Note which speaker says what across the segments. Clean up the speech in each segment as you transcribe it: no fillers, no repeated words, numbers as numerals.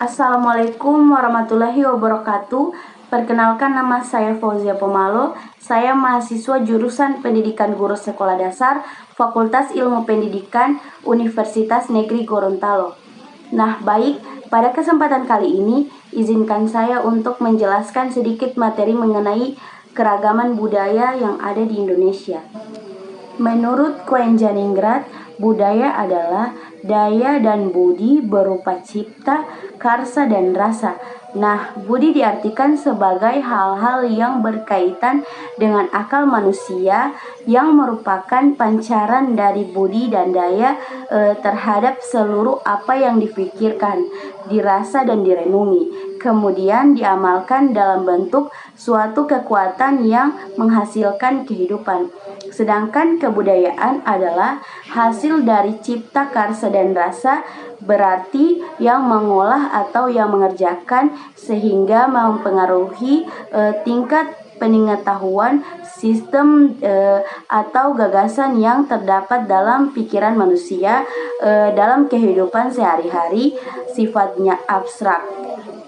Speaker 1: Assalamualaikum warahmatullahi wabarakatuh. Perkenalkan, nama saya Fauzia Pomalo. Saya mahasiswa jurusan Pendidikan Guru Sekolah Dasar, Fakultas Ilmu Pendidikan, Universitas Negeri Gorontalo. Nah, baik, pada kesempatan kali ini, izinkan saya untuk menjelaskan sedikit materi mengenai keragaman budaya yang ada di Indonesia. Menurut Quen Janingrat, budaya adalah daya dan budi berupa cipta, karsa, dan rasa. Nah, budi diartikan sebagai hal-hal yang berkaitan dengan akal manusia yang merupakan pancaran dari budi dan daya terhadap seluruh apa yang dipikirkan, dirasa, dan direnungi. Kemudian diamalkan dalam bentuk suatu kekuatan yang menghasilkan kehidupan. Sedangkan kebudayaan adalah hasil dari cipta, karsa, dan rasa, berarti yang mengolah atau yang mengerjakan sehingga mempengaruhi tingkat pengetahuan, sistem atau gagasan yang terdapat dalam pikiran manusia dalam kehidupan sehari-hari, sifatnya abstrak.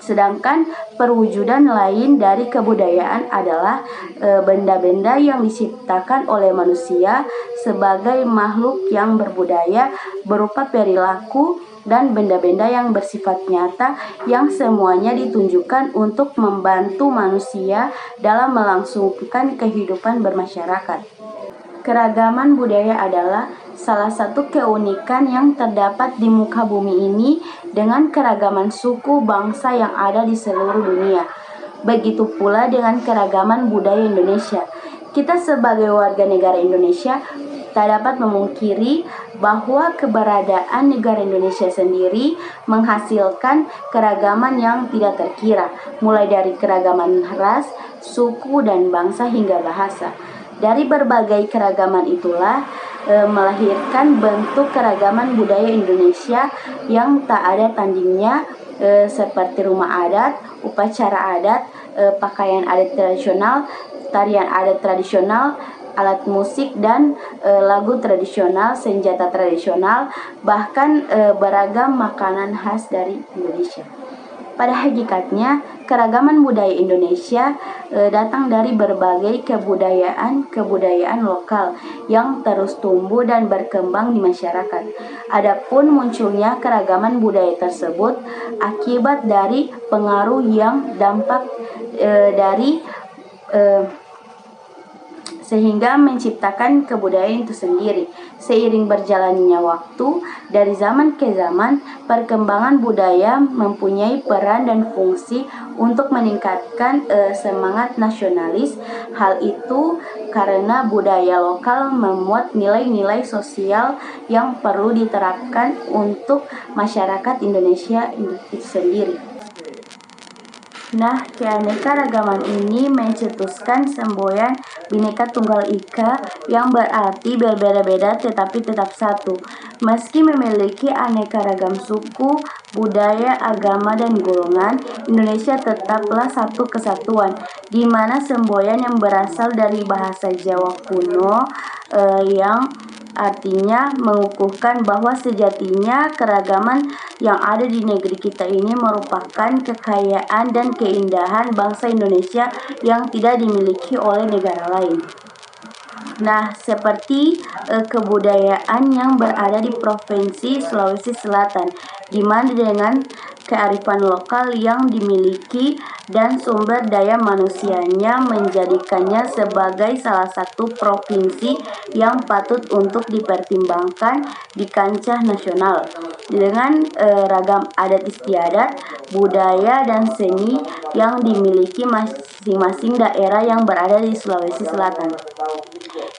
Speaker 1: Sedangkan perwujudan lain dari kebudayaan adalah benda-benda yang diciptakan oleh manusia sebagai makhluk yang berbudaya berupa perilaku dan benda-benda yang bersifat nyata yang semuanya ditunjukkan untuk membantu manusia dalam melangsungkan kehidupan bermasyarakat. Keragaman budaya adalah salah satu keunikan yang terdapat di muka bumi ini dengan keragaman suku bangsa yang ada di seluruh dunia. Begitu pula dengan keragaman budaya Indonesia. Kita sebagai warga negara Indonesia tak dapat memungkiri bahwa keberadaan negara Indonesia sendiri menghasilkan keragaman yang tidak terkira, mulai dari keragaman ras, suku, dan bangsa hingga bahasa. Dari berbagai keragaman itulah melahirkan bentuk keragaman budaya Indonesia yang tak ada tandingnya, seperti rumah adat, upacara adat, pakaian adat tradisional, tarian adat tradisional, alat musik dan lagu tradisional, senjata tradisional, bahkan beragam makanan khas dari Indonesia. Pada hakikatnya, keragaman budaya Indonesia datang dari berbagai kebudayaan lokal yang terus tumbuh dan berkembang di masyarakat. Adapun munculnya keragaman budaya tersebut akibat dari pengaruh yang dampak dari sehingga menciptakan kebudayaan itu sendiri. Seiring berjalannya waktu, dari zaman ke zaman, perkembangan budaya mempunyai peran dan fungsi untuk meningkatkan semangat nasionalis. Hal itu karena budaya lokal memuat nilai-nilai sosial yang perlu diterapkan untuk masyarakat Indonesia itu sendiri. Nah, keanekaragaman ini mencetuskan semboyan Bhinneka Tunggal Ika yang berarti berbeda-beda tetapi tetap satu. Meski memiliki aneka ragam suku, budaya, agama, dan golongan, Indonesia tetaplah satu kesatuan, di mana semboyan yang berasal dari bahasa Jawa kuno yang artinya mengukuhkan bahwa sejatinya keragaman yang ada di negeri kita ini merupakan kekayaan dan keindahan bangsa Indonesia yang tidak dimiliki oleh negara lain. Nah, seperti kebudayaan yang berada di Provinsi Sulawesi Selatan, di mana dengan kearifan lokal yang dimiliki dan sumber daya manusianya menjadikannya sebagai salah satu provinsi yang patut untuk dipertimbangkan di kancah nasional. Dengan ragam adat istiadat, budaya, dan seni yang dimiliki masing-masing daerah yang berada di Sulawesi Selatan.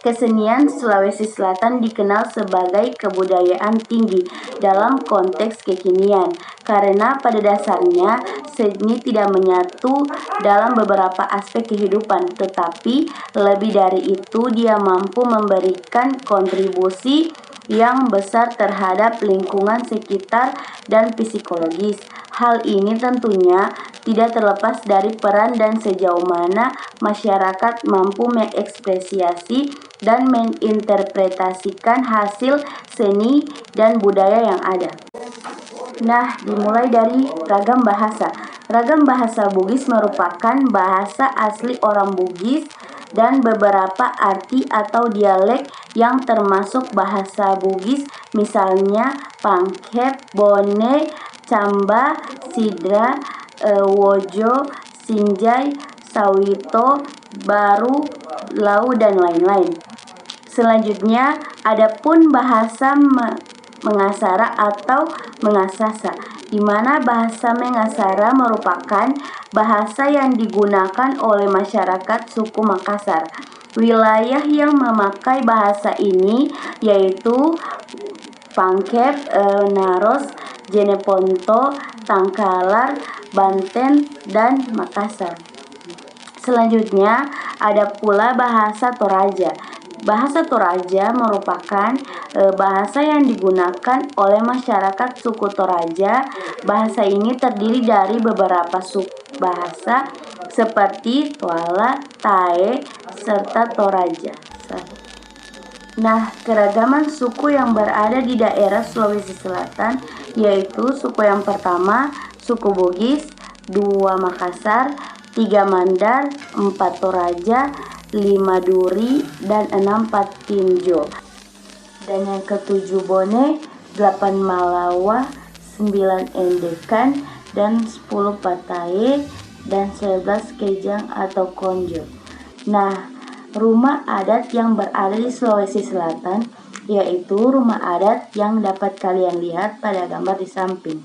Speaker 1: Kesenian Sulawesi Selatan dikenal sebagai kebudayaan tinggi dalam konteks kekinian, karena pada dasarnya seni tidak menyatu dalam beberapa aspek kehidupan, tetapi lebih dari itu dia mampu memberikan kontribusi yang besar terhadap lingkungan sekitar dan psikologis. Hal ini tentunya tidak terlepas dari peran dan sejauh mana masyarakat mampu mengekspresiasi dan menginterpretasikan hasil seni dan budaya yang ada. Nah, dimulai dari ragam bahasa. Ragam bahasa Bugis merupakan bahasa asli orang Bugis dan beberapa arti atau dialek yang termasuk bahasa Bugis, misalnya Pangkep, Bone, Camba, Sidra, Wojo, Sinjai, Sawito, Baru, Lau, dan lain-lain. Selanjutnya, adapun bahasa Mengasara atau Mengasasa, di mana bahasa Mengasara merupakan bahasa yang digunakan oleh masyarakat suku Makassar. Wilayah yang memakai bahasa ini yaitu Pangkep, Naros, Jeneponto, Tangkalar, Banten, dan Makassar. Selanjutnya, ada pula bahasa Toraja. Bahasa Toraja merupakan bahasa yang digunakan oleh masyarakat suku Toraja. Bahasa ini terdiri dari beberapa subbahasa seperti Toala, Tae, serta Toraja. Nah, keragaman suku yang berada di daerah Sulawesi Selatan yaitu suku yang pertama, suku Bugis, 2 Makassar, 3 Mandar, 4 Toraja, 5 Duri, dan 6 Patinjo. Dan yang ke-7 Bone, 8 Malawa, 9 Endekan, dan 10 Pataye, dan 11 Kejang atau Konjo. Nah, rumah adat yang berada di Sulawesi Selatan yaitu rumah adat yang dapat kalian lihat pada gambar di samping.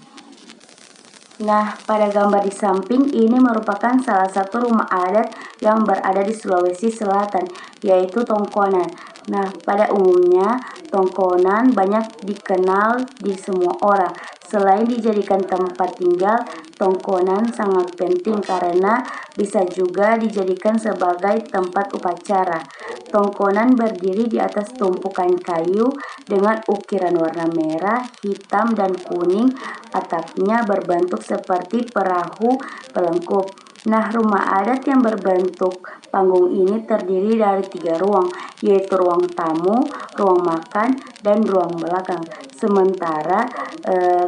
Speaker 1: Nah, pada gambar di samping ini merupakan salah satu rumah adat yang berada di Sulawesi Selatan, yaitu Tongkonan. Nah, pada umumnya Tongkonan banyak dikenal di semua orang. Selain dijadikan tempat tinggal, Tongkonan sangat penting karena bisa juga dijadikan sebagai tempat upacara. Tongkonan berdiri di atas tumpukan kayu dengan ukiran warna merah, hitam, dan kuning. Atapnya berbentuk seperti perahu pelengkup. Nah, rumah adat yang berbentuk panggung ini terdiri dari 3 ruang, yaitu ruang tamu, ruang makan, dan ruang belakang. Sementara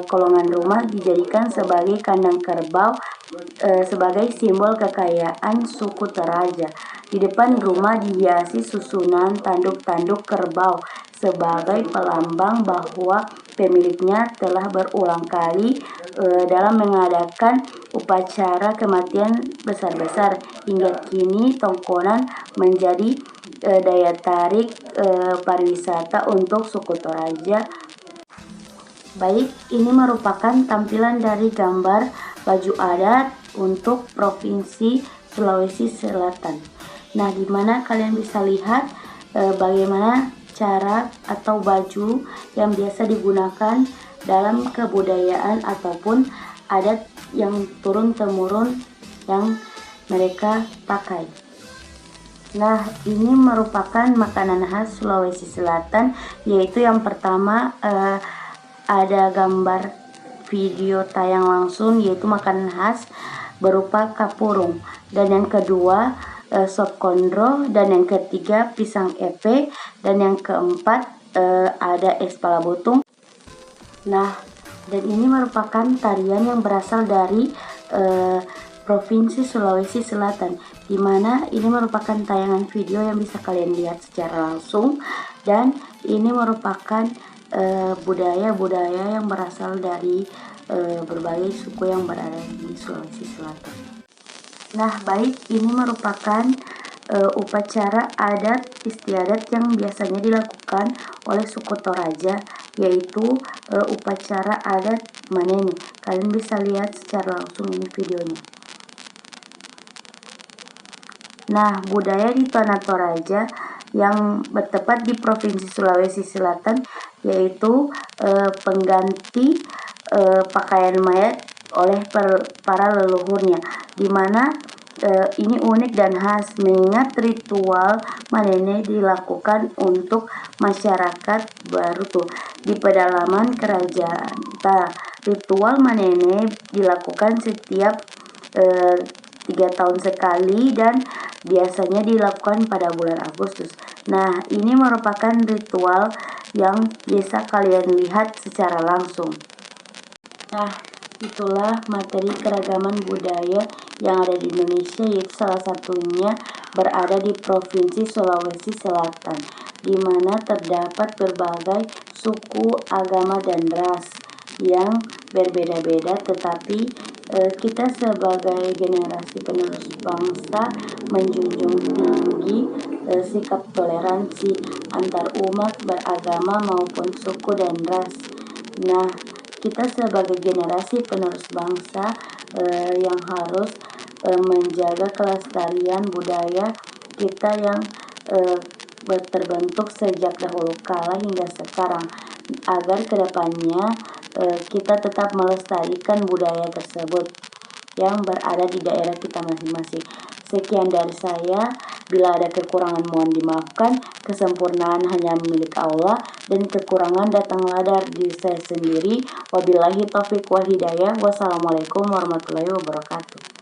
Speaker 1: kolongan rumah dijadikan sebagai kandang kerbau sebagai simbol kekayaan suku Toraja. Di depan rumah dihiasi susunan tanduk-tanduk kerbau sebagai pelambang bahwa pemiliknya telah berulang kali dalam mengadakan upacara kematian besar-besar. Hingga kini Tongkonan menjadi daya tarik pariwisata untuk suku Toraja. Baik, ini merupakan tampilan dari gambar baju adat untuk Provinsi Sulawesi Selatan. Nah, di mana kalian bisa lihat bagaimana cara atau baju yang biasa digunakan dalam kebudayaan ataupun adat yang turun-temurun yang mereka pakai. Nah, ini merupakan makanan khas Sulawesi Selatan, yaitu yang pertama ada gambar video tayang langsung, yaitu makanan khas berupa kapurung. Dan yang kedua sop kondro, dan yang ketiga pisang epe, dan yang keempat ada es pala butung. Nah, dan ini merupakan tarian yang berasal dari Provinsi Sulawesi Selatan, di mana ini merupakan tayangan video yang bisa kalian lihat secara langsung, dan ini merupakan budaya-budaya yang berasal dari berbagai suku yang berada di Sulawesi Selatan. Nah, baik, ini merupakan upacara adat istiadat yang biasanya dilakukan oleh suku Toraja, yaitu upacara adat Manene. Kalian bisa lihat secara langsung ini videonya. Nah, budaya di tanah Toraja yang bertempat di Provinsi Sulawesi Selatan yaitu pengganti pakaian mayat oleh para leluhurnya, di mana ini unik dan khas mengingat ritual Manene dilakukan untuk masyarakat Barutu di pedalaman kerajaan. Ritual Manene dilakukan setiap 3 tahun sekali dan biasanya dilakukan pada bulan Agustus. Nah, ini merupakan ritual yang bisa kalian lihat secara langsung. Nah, itulah materi keragaman budaya yang ada di Indonesia, yaitu salah satunya berada di Provinsi Sulawesi Selatan, di mana terdapat berbagai suku, agama, dan ras yang berbeda-beda, tetapi kita sebagai generasi penerus bangsa menjunjung tinggi sikap toleransi antar umat beragama maupun suku dan ras. Nah, kita sebagai generasi penerus bangsa yang harus menjaga kelestarian budaya kita yang terbentuk sejak dahulu kala hingga sekarang, agar kedepannya kita tetap melestarikan budaya tersebut yang berada di daerah kita masing-masing. Sekian dari saya. Bila ada kekurangan mohon dimaafkan, kesempurnaan hanya milik Allah, dan kekurangan datanglah dari diri saya sendiri. Wabillahi taufiq wal hidayah. Wassalamualaikum warahmatullahi wabarakatuh.